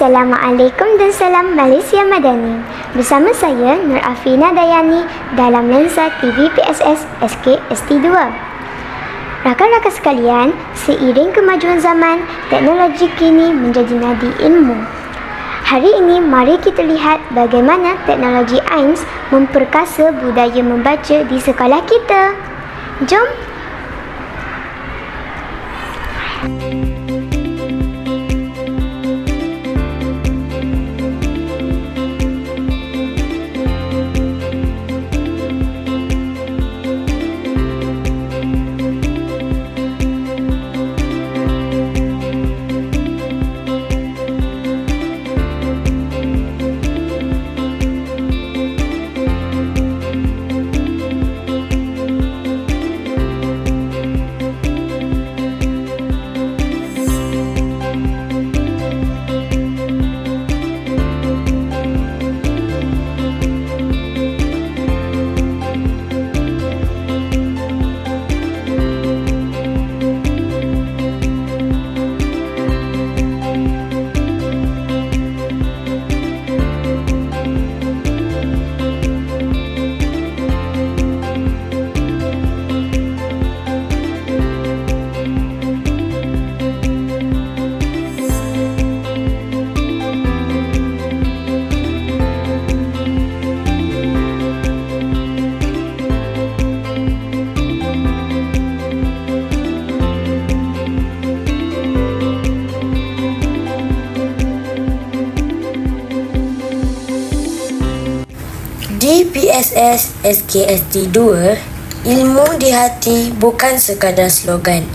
Assalamualaikum dan salam Malaysia Madani. Bersama saya Nur Afina Dayani dalam lensa TV PSS SKST2. Rakan-rakan sekalian, seiring kemajuan zaman, teknologi kini menjadi nadi ilmu. Hari ini mari kita lihat bagaimana teknologi AINS memperkasa budaya membaca di sekolah kita. Jom! Di PSS SKST2, ilmu di hati bukan sekadar slogan.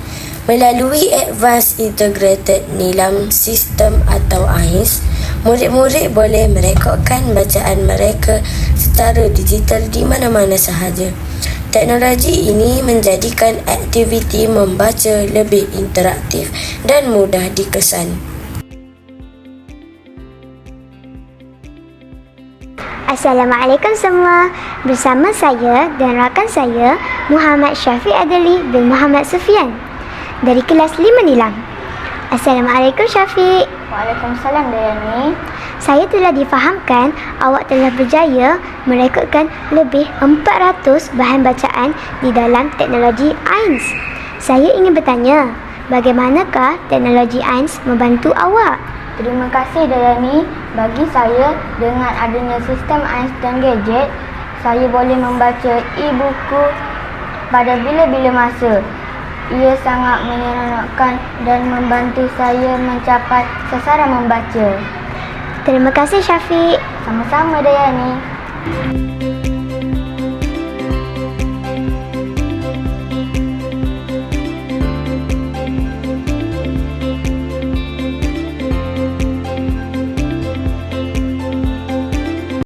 Melalui Advanced Integrated Nilam System atau AINS, murid-murid boleh merekodkan bacaan mereka secara digital di mana-mana sahaja. Teknologi ini menjadikan aktiviti membaca lebih interaktif dan mudah dikesan. Assalamualaikum semua. Bersama saya dan rakan saya Muhammad Syafiq Adeli bin Muhammad Sufian dari kelas 5 Nilam. Assalamualaikum Syafiq. Waalaikumsalam Dayani. Saya telah difahamkan awak telah berjaya merekodkan lebih 400 bahan bacaan di dalam teknologi AINS. Saya ingin bertanya, bagaimanakah teknologi AINS membantu awak? Terima kasih Dayani. Bagi saya, dengan adanya sistem AINS dan gadget, saya boleh membaca e-buku pada bila-bila masa. Ia sangat menyeronokkan dan membantu saya mencapai sasaran membaca. Terima kasih Syafiq. Sama-sama Dayani.